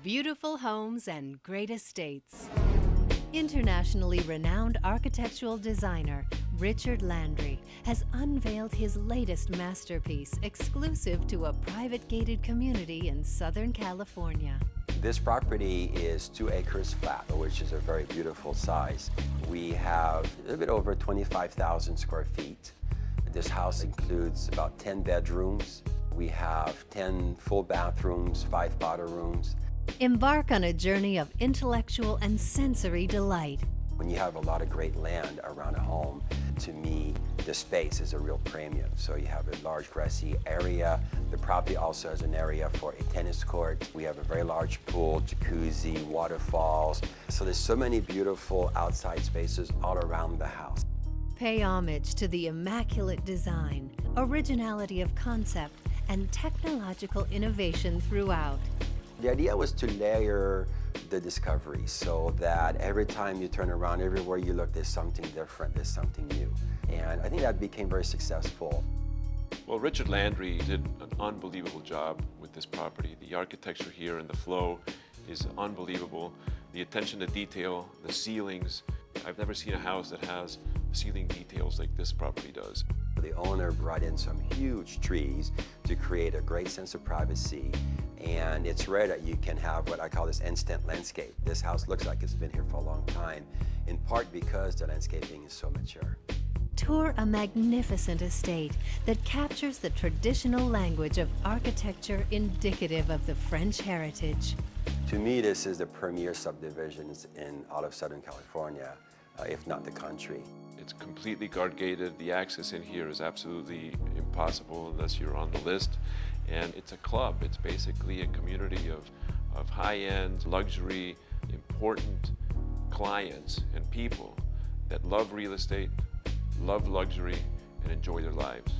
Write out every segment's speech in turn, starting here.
Beautiful homes and great estates. Internationally renowned architectural designer Richard Landry has unveiled his latest masterpiece exclusive to a private gated community in Southern California. This property is 2 acres flat, which is a very beautiful size. We have a little bit over 25,000 square feet. This house includes about 10 bedrooms. We have 10 full bathrooms, 5 powder rooms. Embark on a journey of intellectual and sensory delight. When you have a lot of great land around a home, to me, the space is a real premium. So you have a large grassy area. The property also has an area for a tennis court. We have a very large pool, jacuzzi, waterfalls. So there's so many beautiful outside spaces all around the house. Pay homage to the immaculate design, originality of concept, and technological innovation throughout. The idea was to layer the discovery so that every time you turn around, everywhere you look, there's something different, there's something new. And I think that became very successful. Well, Richard Landry did an unbelievable job with this property. The architecture here and the flow is unbelievable. The attention to detail, the ceilings. I've never seen a house that has ceiling details like this property does. The owner brought in some huge trees to create a great sense of privacy. And it's rare that you can have what I call this instant landscape. This house looks like it's been here for a long time, in part because the landscaping is so mature. Tour a magnificent estate that captures the traditional language of architecture indicative of the French heritage. To me, this is the premier subdivisions in all of Southern California, if not the country. It's completely guard gated. The access in here is absolutely impossible unless you're on the list. And it's a club. It's basically a community of high-end, luxury, important clients and people that love real estate, love luxury, and enjoy their lives.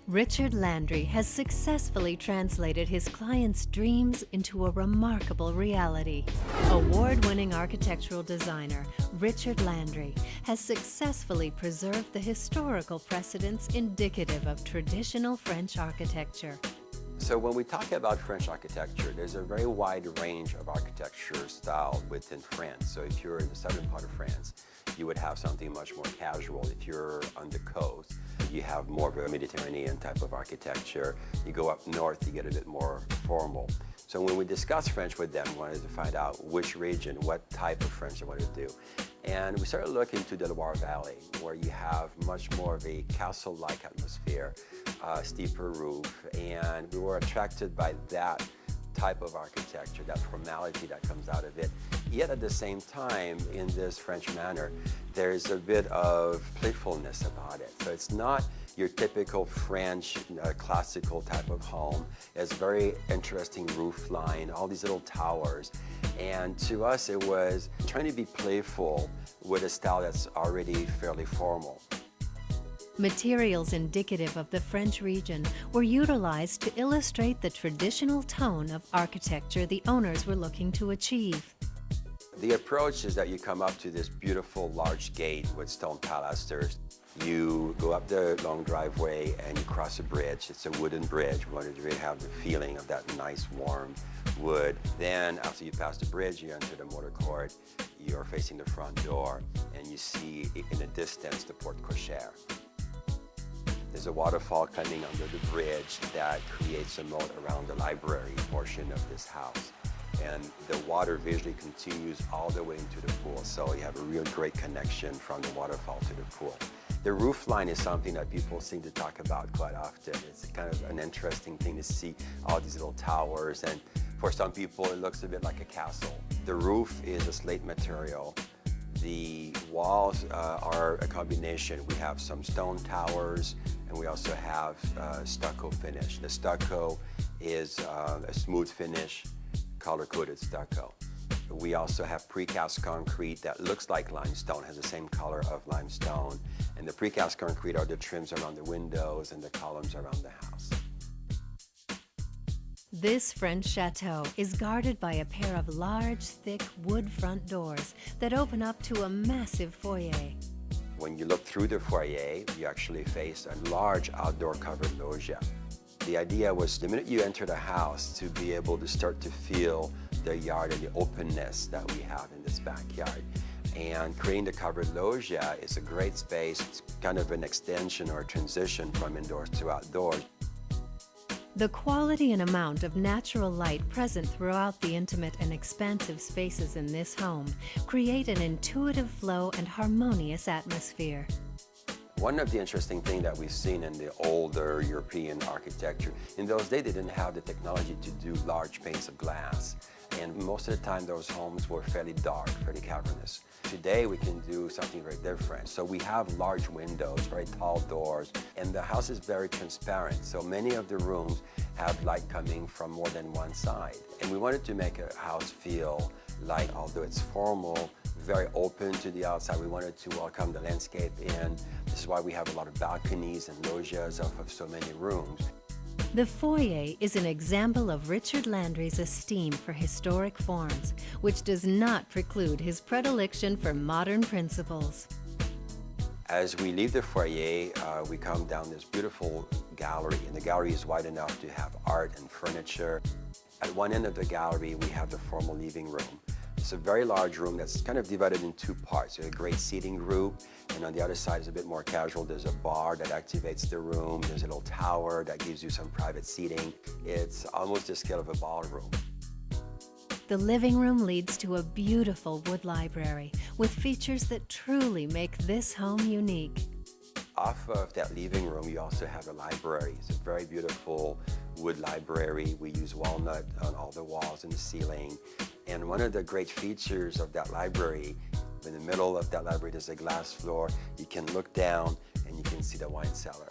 Richard Landry has successfully translated his clients' dreams into a remarkable reality. Award-winning architectural designer Richard Landry has successfully preserved the historical precedents indicative of traditional French architecture. So when we talk about French architecture, there's a very wide range of architecture style within France. So if you're in the southern part of France, you would have something much more casual. If you're on the coast, you have more of a Mediterranean type of architecture. You go up north, you get a bit more formal. So when we discussed French with them, we wanted to find out which region, what type of French they wanted to do. And we started looking to the Loire Valley, where you have much more of a castle-like atmosphere, steeper roof, and we were attracted by that type of architecture, that formality that comes out of it. Yet at the same time, in this French manner, there's a bit of playfulness about it. So it's not your typical French classical type of home. It's very interesting roof line, all these little towers. And to us, it was trying to be playful with a style that's already fairly formal. Materials indicative of the French region were utilized to illustrate the traditional tone of architecture the owners were looking to achieve. The approach is that you come up to this beautiful large gate with stone pilasters. You go up the long driveway and you cross a bridge. It's a wooden bridge. We wanted to really have the feeling of that nice warm wood. Then after you pass the bridge, you enter the motor court. You're facing the front door and you see in the distance the porte cochere. There's a waterfall coming under the bridge that creates a moat around the library portion of this house. And the water visually continues all the way into the pool, so you have a real great connection from the waterfall to the pool. The roof line is something that people seem to talk about quite often. It's kind of an interesting thing to see all these little towers, and for some people it looks a bit like a castle. The roof is a slate material. The walls are a combination. We have some stone towers, and we also have stucco finish. The stucco is a smooth finish, color-coated stucco. We also have precast concrete that looks like limestone, has the same color of limestone. And the precast concrete are the trims around the windows and the columns around the house. This French chateau is guarded by a pair of large, thick wood front doors that open up to a massive foyer. When you look through the foyer, you actually face a large outdoor covered loggia. The idea was the minute you enter the house to be able to start to feel the yard and the openness that we have in this backyard. And creating the covered loggia is a great space. It's kind of an extension or a transition from indoors to outdoors. The quality and amount of natural light present throughout the intimate and expansive spaces in this home create an intuitive flow and harmonious atmosphere. One of the interesting things that we've seen in the older European architecture, in those days they didn't have the technology to do large panes of glass. And most of the time those homes were fairly dark, fairly cavernous. Today we can do something very different. So we have large windows, very tall doors, and the house is very transparent. So many of the rooms have light coming from more than one side. And we wanted to make a house feel like, although it's formal, very open to the outside, we wanted to welcome the landscape in. This is why we have a lot of balconies and loggias of so many rooms. The foyer is an example of Richard Landry's esteem for historic forms, which does not preclude his predilection for modern principles. As we leave the foyer, we come down this beautiful gallery, and the gallery is wide enough to have art and furniture. At one end of the gallery, we have the formal living room. It's a very large room that's kind of divided in two parts. There's a great seating group, and on the other side is a bit more casual. There's a bar that activates the room. There's a little tower that gives you some private seating. It's almost the scale of a ballroom. The living room leads to a beautiful wood library with features that truly make this home unique. Off of that living room, you also have a library. It's a very beautiful wood library. We use walnut on all the walls and the ceiling. And one of the great features of that library, in the middle of that library, there's a glass floor. You can look down and you can see the wine cellar.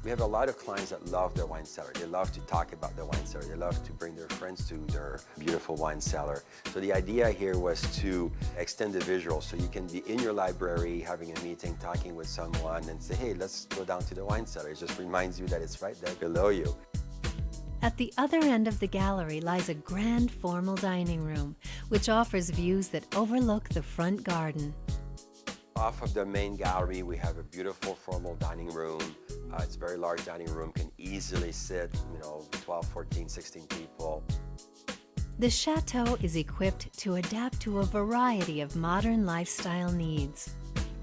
We have a lot of clients that love their wine cellar. They love to talk about the wine cellar. They love to bring their friends to their beautiful wine cellar. So the idea here was to extend the visual, so you can be in your library, having a meeting, talking with someone, and say, hey, let's go down to the wine cellar. It just reminds you that it's right there below you. At the other end of the gallery lies a grand formal dining room, which offers views that overlook the front garden. Off of the main gallery, we have a beautiful formal dining room. It's a very large dining room, can easily sit, 12, 14, 16 people. The chateau is equipped to adapt to a variety of modern lifestyle needs.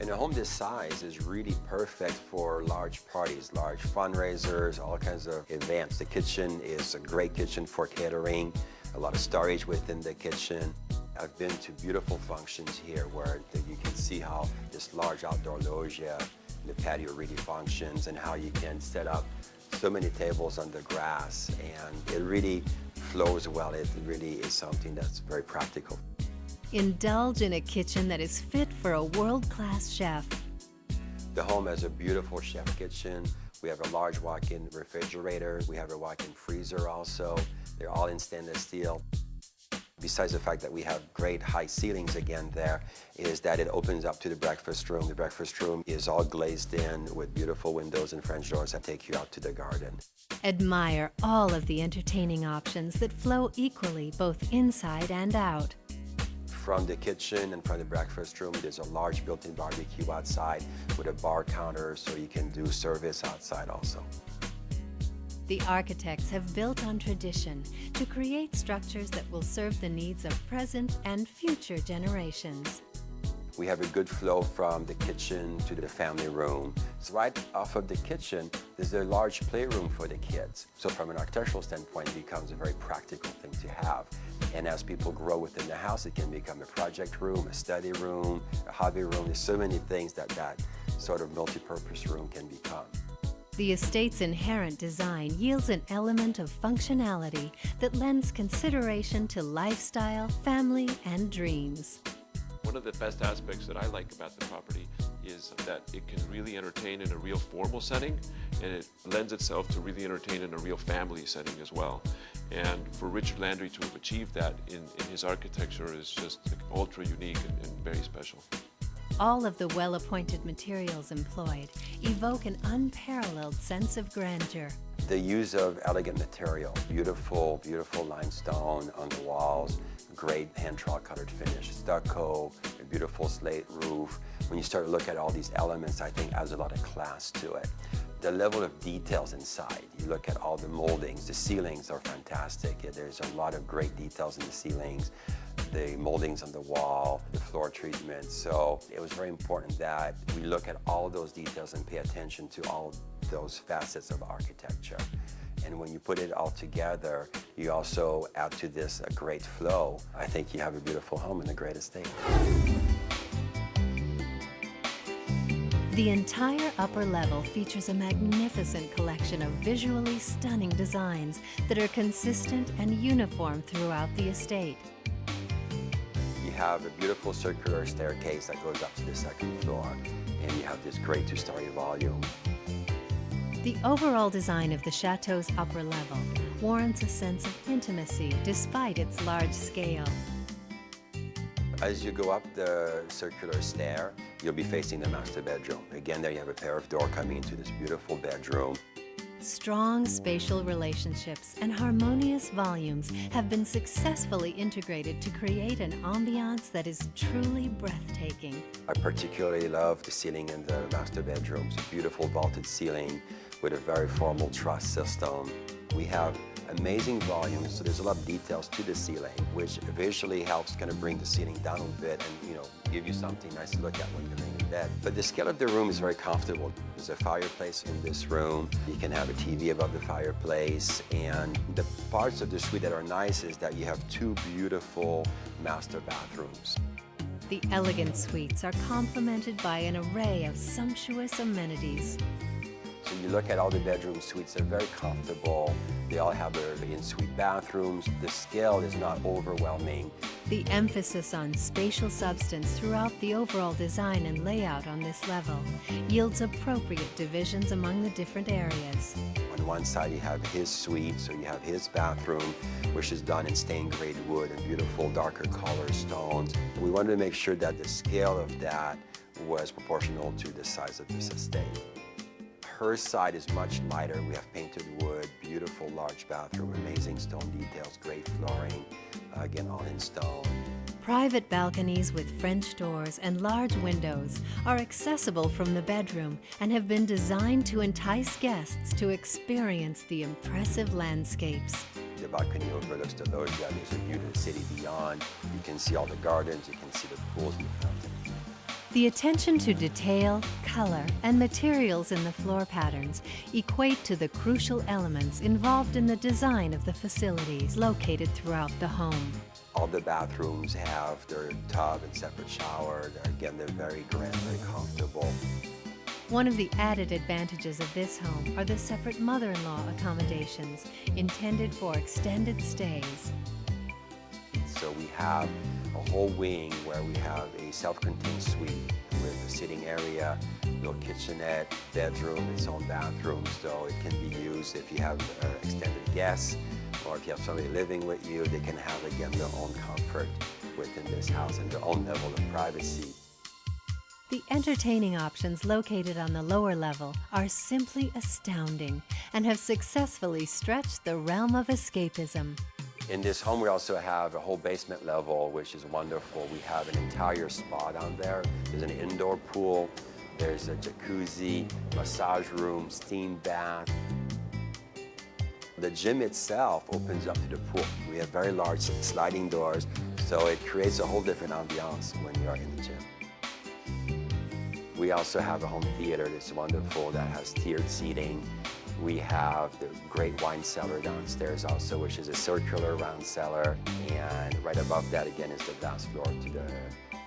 And a home this size is really perfect for large parties, large fundraisers, all kinds of events. The kitchen is a great kitchen for catering, a lot of storage within the kitchen. I've been to beautiful functions here where you can see how this large outdoor loggia, the patio really functions, and how you can set up so many tables on the grass, and it really flows well. It really is something that's very practical. Indulge in a kitchen that is fit for a world-class chef. The home has a beautiful chef kitchen. We have a large walk-in refrigerator. We have a walk-in freezer also. They're all in stainless steel. Besides the fact that we have great high ceilings again there, is that it opens up to the breakfast room. The breakfast room is all glazed in with beautiful windows and French doors that take you out to the garden. Admire all of the entertaining options that flow equally both inside and out. From the kitchen and from the breakfast room, there's a large built-in barbecue outside with a bar counter, so you can do service outside also. The architects have built on tradition to create structures that will serve the needs of present and future generations. We have a good flow from the kitchen to the family room. So right off of the kitchen, there's a large playroom for the kids. So from an architectural standpoint, it becomes a very practical thing to have. And as people grow within the house, it can become a project room, a study room, a hobby room. There's so many things that sort of multi-purpose room can become. The estate's inherent design yields an element of functionality that lends consideration to lifestyle, family, and dreams. One of the best aspects that I like about the property is that it can really entertain in a real formal setting, and it lends itself to really entertain in a real family setting as well. And for Richard Landry to have achieved that in his architecture is just ultra unique and very special. All of the well-appointed materials employed evoke an unparalleled sense of grandeur. The use of elegant material, beautiful, beautiful limestone on the walls, great hand trowel colored finish, stucco, a beautiful slate roof. When you start to look at all these elements, I think adds a lot of class to it. The level of details inside. You look at all the moldings. The ceilings are fantastic. There's a lot of great details in the ceilings, the moldings on the wall, the floor treatment. So it was very important that we look at all those details and pay attention to all those facets of architecture. And when you put it all together, you also add to this a great flow. I think you have a beautiful home in a great estate. The entire upper level features a magnificent collection of visually stunning designs that are consistent and uniform throughout the estate. You have a beautiful circular staircase that goes up to the second floor, and you have this great two-story volume. The overall design of the chateau's upper level warrants a sense of intimacy despite its large scale. As you go up the circular stair, you'll be facing the master bedroom. Again, there you have a pair of doors coming into this beautiful bedroom. Strong spatial relationships and harmonious volumes have been successfully integrated to create an ambiance that is truly breathtaking. I particularly love the ceiling in the master bedroom. It's a beautiful vaulted ceiling with a very formal truss system. We have amazing volumes, so there's a lot of details to the ceiling, which visually helps kind of bring the ceiling down a bit and, give you something nice to look at when you're laying in bed. But the scale of the room is very comfortable. There's a fireplace in this room. You can have a TV above the fireplace, and the parts of the suite that are nice is that you have two beautiful master bathrooms. The elegant suites are complemented by an array of sumptuous amenities. So you look at all the bedroom suites, they're very comfortable. They all have their in-suite bathrooms. The scale is not overwhelming. The emphasis on spatial substance throughout the overall design and layout on this level yields appropriate divisions among the different areas. On one side you have his suite, so you have his bathroom, which is done in stained grade wood and beautiful darker color stones. We wanted to make sure that the scale of that was proportional to the size of this estate. Her side is much lighter. We have painted wood, beautiful large bathroom, amazing stone details, great flooring, again all in stone. Private balconies with French doors and large windows are accessible from the bedroom and have been designed to entice guests to experience the impressive landscapes. The balcony overlooks the loggia. There's a view to the city beyond. You can see all the gardens, you can see the pools and the fountain. The attention to detail, color, and materials in the floor patterns equate to the crucial elements involved in the design of the facilities located throughout the home. All the bathrooms have their tub and separate shower. Again, they're very grand, very comfortable. One of the added advantages of this home are the separate mother-in-law accommodations intended for extended stays. So we have a whole wing where we have a self-contained suite with a sitting area, little kitchenette, bedroom, its own bathroom, so it can be used if you have extended guests or if you have somebody living with you, they can have, again, their own comfort within this house and their own level of privacy. The entertaining options located on the lower level are simply astounding and have successfully stretched the realm of escapism. In this home, we also have a whole basement level, which is wonderful. We have an entire spa down there. There's an indoor pool. There's a jacuzzi, massage room, steam bath. The gym itself opens up to the pool. We have very large sliding doors, so it creates a whole different ambiance when you're in the gym. We also have a home theater that's wonderful that has tiered seating. We have the great wine cellar downstairs also, which is a circular round cellar. And right above that, again, is the glass floor to the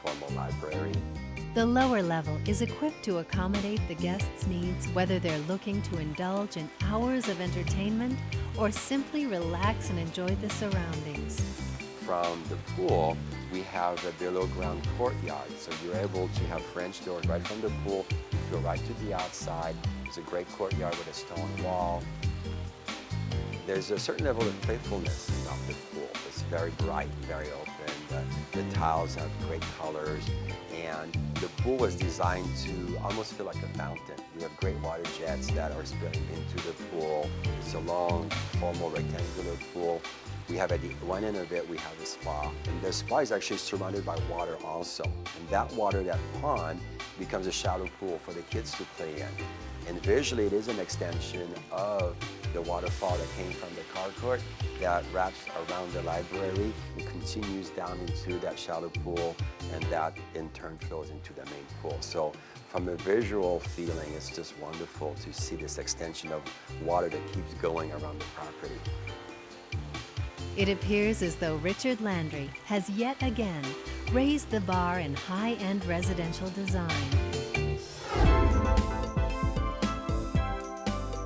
formal library. The lower level is equipped to accommodate the guests' needs, whether they're looking to indulge in hours of entertainment or simply relax and enjoy the surroundings. From the pool, we have a below-ground courtyard, so you're able to have French doors right from the pool. You go right to the outside. It's a great courtyard with a stone wall. There's a certain level of playfulness about the pool. It's very bright, very open. The tiles have great colors, and the pool was designed to almost feel like a fountain. We have great water jets that are spilling into the pool. It's a long, formal, rectangular pool. We have at the one end of it, we have a spa. And the spa is actually surrounded by water also. And that water, that pond, becomes a shallow pool for the kids to play in. And visually, it is an extension of the waterfall that came from the car court that wraps around the library and continues down into that shallow pool, and that in turn flows into the main pool. So from a visual feeling, it's just wonderful to see this extension of water that keeps going around the property. It appears as though Richard Landry has yet again raised the bar in high-end residential design.